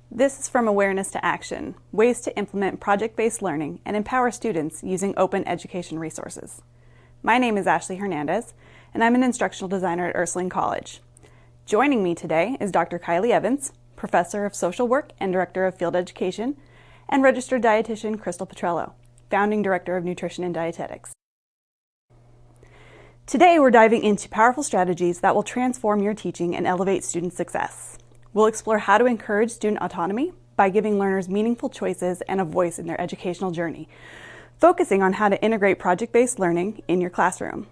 This is From Awareness to Action, ways to implement project-based learning and empower students using open education resources. My name is Ashley Hernandez, and I'm an instructional designer at Ursuline College. Joining me today is Dr. Kylie Evans, Professor of Social Work and Director of Field Education, and Registered Dietitian Crystal Petrello, Founding Director of Nutrition and Dietetics. Today we're diving into powerful strategies that will transform your teaching and elevate student success. We'll explore how to encourage student autonomy by giving learners meaningful choices and a voice in their educational journey, focusing on how to integrate project-based learning in your classroom.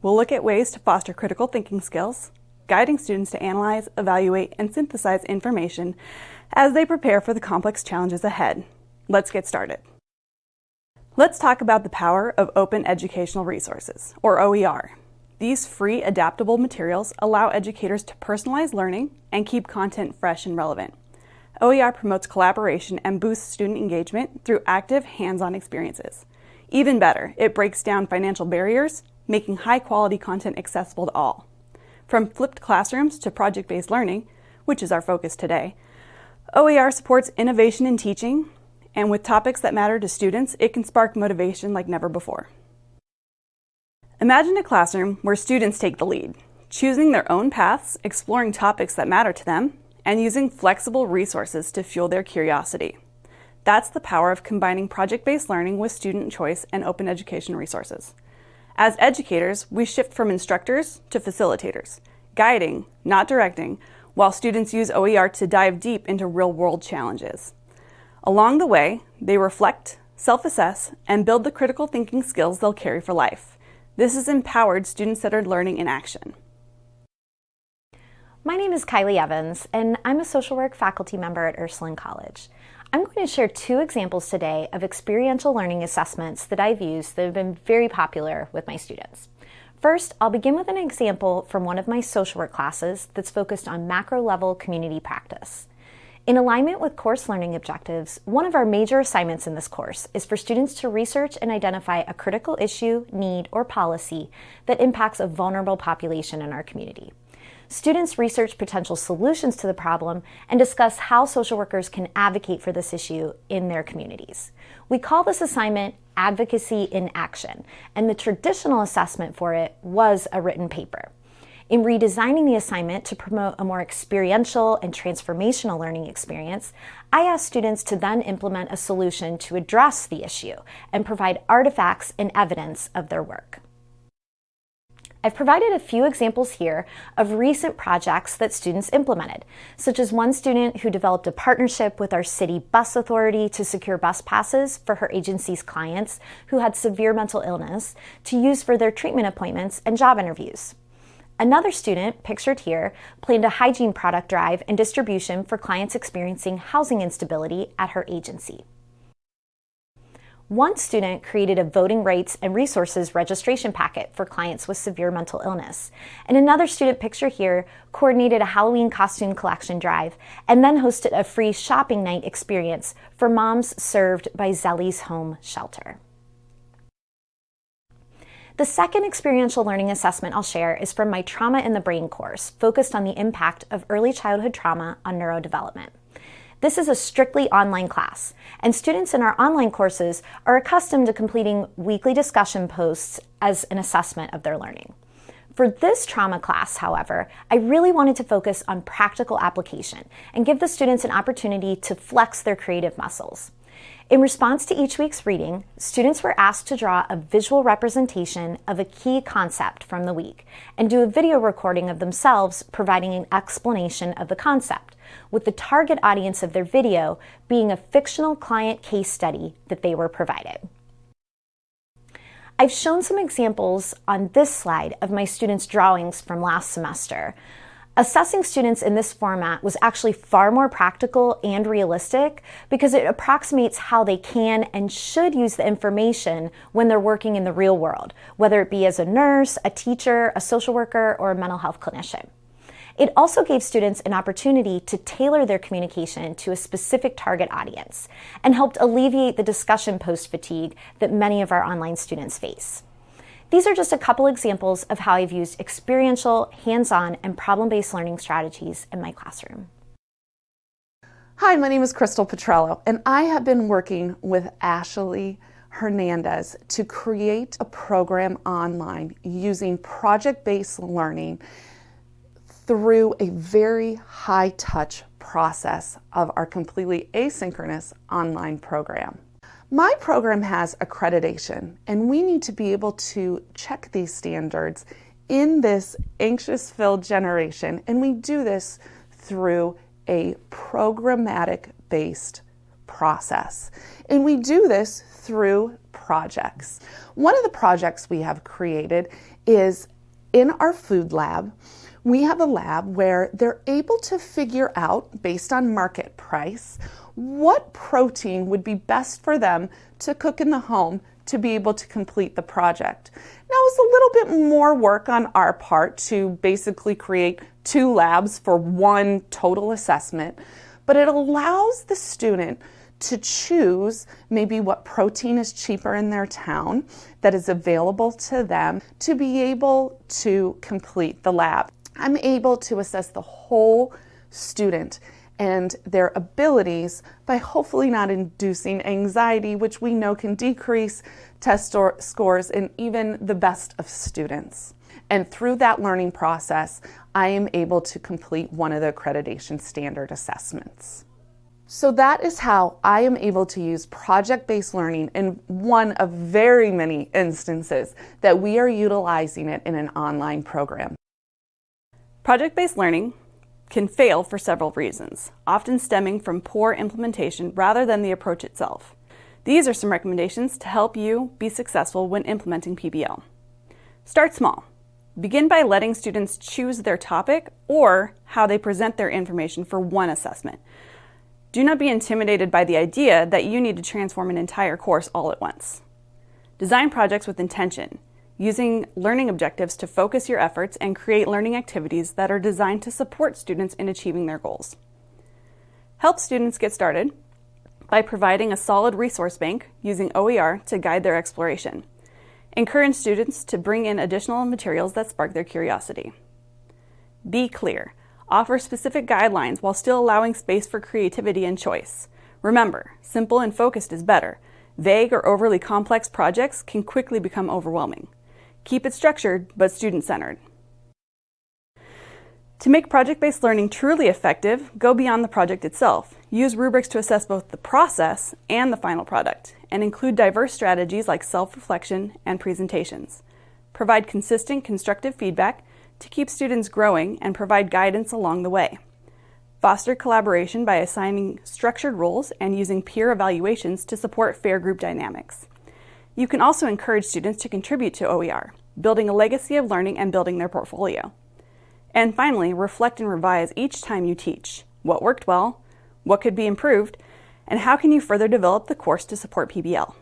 We'll look at ways to foster critical thinking skills, guiding students to analyze, evaluate, and synthesize information as they prepare for the complex challenges ahead. Let's get started. Let's talk about the power of open educational resources, or OER. These free, adaptable materials allow educators to personalize learning and keep content fresh and relevant. OER promotes collaboration and boosts student engagement through active, hands-on experiences. Even better, it breaks down financial barriers, making high-quality content accessible to all. From flipped classrooms to project-based learning, which is our focus today, OER supports innovation in teaching, and with topics that matter to students, it can spark motivation like never before. Imagine a classroom where students take the lead, choosing their own paths, exploring topics that matter to them, and using flexible resources to fuel their curiosity. That's the power of combining project-based learning with student choice and open education resources. As educators, we shift from instructors to facilitators, guiding, not directing, while students use OER to dive deep into real-world challenges. Along the way, they reflect, self-assess, and build the critical thinking skills they'll carry for life. This is empowered student-centered learning in action. My name is Kylie Evans, and I'm a social work faculty member at Ursuline College. I'm going to share two examples today of experiential learning assessments that I've used that have been very popular with my students. First, I'll begin with an example from one of my social work classes that's focused on macro-level community practice. In alignment with course learning objectives, one of our major assignments in this course is for students to research and identify a critical issue, need, or policy that impacts a vulnerable population in our community. Students research potential solutions to the problem and discuss how social workers can advocate for this issue in their communities. We call this assignment Advocacy in Action, and the traditional assessment for it was a written paper. In redesigning the assignment to promote a more experiential and transformational learning experience, I asked students to then implement a solution to address the issue and provide artifacts and evidence of their work. I've provided a few examples here of recent projects that students implemented, such as one student who developed a partnership with our city bus authority to secure bus passes for her agency's clients who had severe mental illness to use for their treatment appointments and job interviews. Another student, pictured here, planned a hygiene product drive and distribution for clients experiencing housing instability at her agency. One student created a voting rights and resources registration packet for clients with severe mental illness. And another student, pictured here, coordinated a Halloween costume collection drive and then hosted a free shopping night experience for moms served by Zelly's Home Shelter. The second experiential learning assessment I'll share is from my Trauma in the Brain course, focused on the impact of early childhood trauma on neurodevelopment. This is a strictly online class, and students in our online courses are accustomed to completing weekly discussion posts as an assessment of their learning. For this trauma class, however, I really wanted to focus on practical application and give the students an opportunity to flex their creative muscles. In response to each week's reading, students were asked to draw a visual representation of a key concept from the week and do a video recording of themselves providing an explanation of the concept, with the target audience of their video being a fictional client case study that they were provided. I've shown some examples on this slide of my students' drawings from last semester. Assessing students in this format was actually far more practical and realistic because it approximates how they can and should use the information when they're working in the real world, whether it be as a nurse, a teacher, a social worker, or a mental health clinician. It also gave students an opportunity to tailor their communication to a specific target audience and helped alleviate the discussion post fatigue that many of our online students face. These are just a couple examples of how I've used experiential, hands-on, and problem-based learning strategies in my classroom. Hi, my name is Petrello, and I have been working with Ashley Hernandez to create a program online using project-based learning through a very high-touch process of our completely asynchronous online program. My program has accreditation, and we need to be able to check these standards in this anxious-filled generation, and we do this through a programmatic-based process. And we do this through projects. One of the projects we have created is in our food lab. We have a lab where they're able to figure out, based on market price, what protein would be best for them to cook in the home to be able to complete the project. Now, it's a little bit more work on our part to basically create 2 labs for 1 total assessment, but it allows the student to choose maybe what protein is cheaper in their town that is available to them to be able to complete the lab. I'm able to assess the whole student and their abilities by hopefully not inducing anxiety, which we know can decrease test scores in even the best of students. And through that learning process, I am able to complete one of the accreditation standard assessments. So that is how I am able to use project-based learning in one of very many instances that we are utilizing it in an online program. Project-based learning can fail for several reasons, often stemming from poor implementation rather than the approach itself. These are some recommendations to help you be successful when implementing PBL. Start small. Begin by letting students choose their topic or how they present their information for one assessment. Do not be intimidated by the idea that you need to transform an entire course all at once. Design projects with intention, using learning objectives to focus your efforts and create learning activities that are designed to support students in achieving their goals. Help students get started by providing a solid resource bank using OER to guide their exploration. Encourage students to bring in additional materials that spark their curiosity. Be clear. Offer specific guidelines while still allowing space for creativity and choice. Remember, simple and focused is better. Vague or overly complex projects can quickly become overwhelming. Keep it structured but student-centered. To make project-based learning truly effective, go beyond the project itself. Use rubrics to assess both the process and the final product, and include diverse strategies like self-reflection and presentations. Provide consistent, constructive feedback to keep students growing and provide guidance along the way. Foster collaboration by assigning structured roles and using peer evaluations to support fair group dynamics. You can also encourage students to contribute to OER, building a legacy of learning and building their portfolio. And finally, reflect and revise each time you teach. What worked well, what could be improved, and how can you further develop the course to support PBL?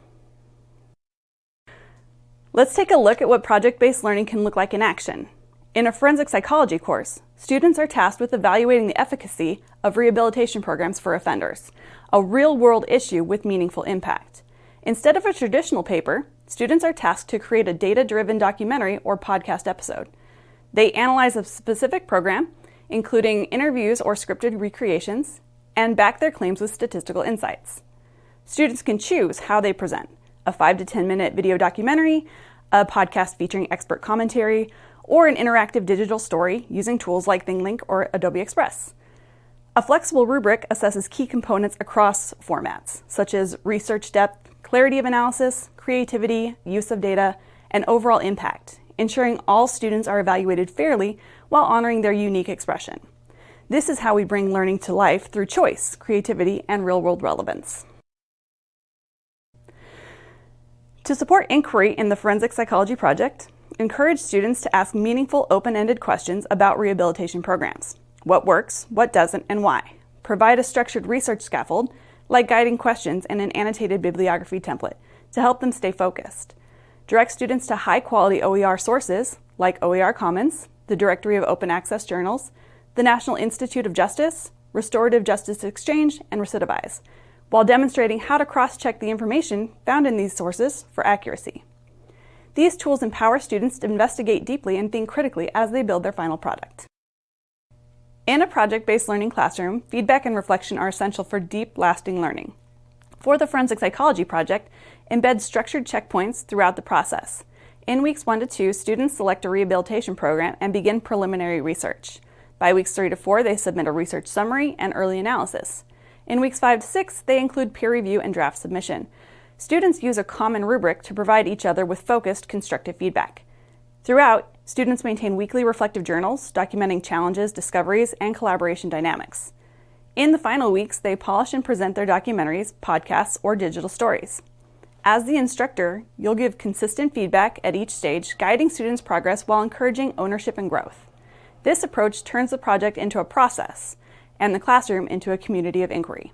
Let's take a look at what project-based learning can look like in action. In a forensic psychology course, students are tasked with evaluating the efficacy of rehabilitation programs for offenders, a real-world issue with meaningful impact. Instead of a traditional paper, students are tasked to create a data-driven documentary or podcast episode. They analyze a specific program, including interviews or scripted recreations, and back their claims with statistical insights. Students can choose how they present: a 5 to 10 minute video documentary, a podcast featuring expert commentary, or an interactive digital story using tools like ThingLink or Adobe Express. A flexible rubric assesses key components across formats, such as research depth, clarity of analysis, creativity, use of data, and overall impact, ensuring all students are evaluated fairly while honoring their unique expression. This is how we bring learning to life through choice, creativity, and real-world relevance. To support inquiry in the Forensic Psychology Project, encourage students to ask meaningful, open-ended questions about rehabilitation programs. What works, what doesn't, and why. Provide a structured research scaffold, like guiding questions and an annotated bibliography template, to help them stay focused. Direct students to high-quality OER sources, like OER Commons, the Directory of Open Access Journals, the National Institute of Justice, Restorative Justice Exchange, and Recidivize, while demonstrating how to cross-check the information found in these sources for accuracy. These tools empower students to investigate deeply and think critically as they build their final product. In a project-based learning classroom, feedback and reflection are essential for deep, lasting learning. For the forensic psychology project, embed structured checkpoints throughout the process. In weeks 1 to 2, students select a rehabilitation program and begin preliminary research. By weeks 3 to 4, they submit a research summary and early analysis. In weeks 5 to 6, they include peer review and draft submission. Students use a common rubric to provide each other with focused, constructive feedback. Throughout, students maintain weekly reflective journals, documenting challenges, discoveries, and collaboration dynamics. In the final weeks, they polish and present their documentaries, podcasts, or digital stories. As the instructor, you'll give consistent feedback at each stage, guiding students' progress while encouraging ownership and growth. This approach turns the project into a process and the classroom into a community of inquiry.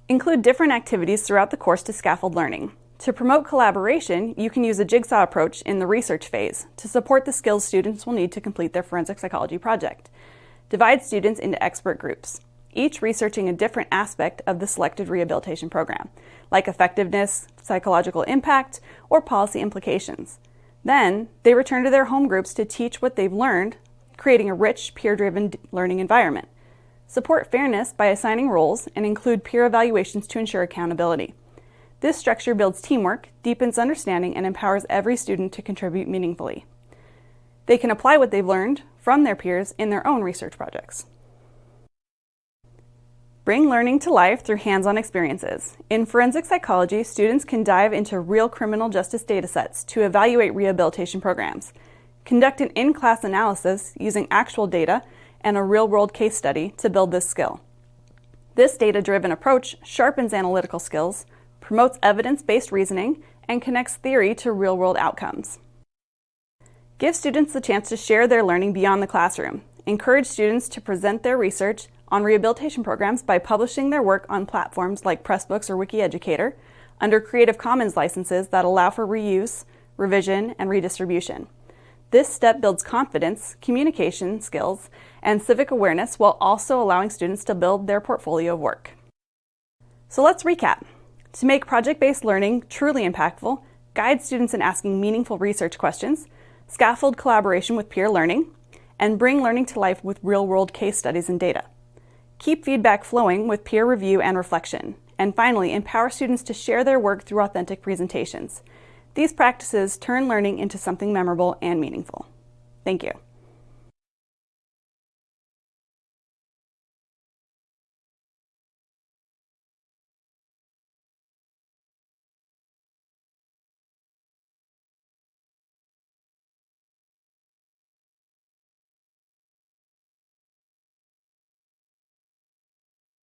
Include different activities throughout the course to scaffold learning. To promote collaboration, you can use a jigsaw approach in the research phase to support the skills students will need to complete their forensic psychology project. Divide students into expert groups, each researching a different aspect of the selected rehabilitation program, like effectiveness, psychological impact, or policy implications. Then, they return to their home groups to teach what they've learned, creating a rich, peer-driven learning environment. Support fairness by assigning roles and include peer evaluations to ensure accountability. This structure builds teamwork, deepens understanding, and empowers every student to contribute meaningfully. They can apply what they've learned from their peers in their own research projects. Bring learning to life through hands-on experiences. In forensic psychology, students can dive into real criminal justice datasets to evaluate rehabilitation programs, conduct an in-class analysis using actual data and a real-world case study to build this skill. This data-driven approach sharpens analytical skills, promotes evidence-based reasoning, and connects theory to real-world outcomes. Give students the chance to share their learning beyond the classroom. Encourage students to present their research on rehabilitation programs by publishing their work on platforms like Pressbooks or WikiEducator under Creative Commons licenses that allow for reuse, revision, and redistribution. This step builds confidence, communication skills, and civic awareness while also allowing students to build their portfolio of work. So let's recap. To make project-based learning truly impactful, guide students in asking meaningful research questions, scaffold collaboration with peer learning, and bring learning to life with real-world case studies and data. Keep feedback flowing with peer review and reflection. And finally, empower students to share their work through authentic presentations. These practices turn learning into something memorable and meaningful. Thank you.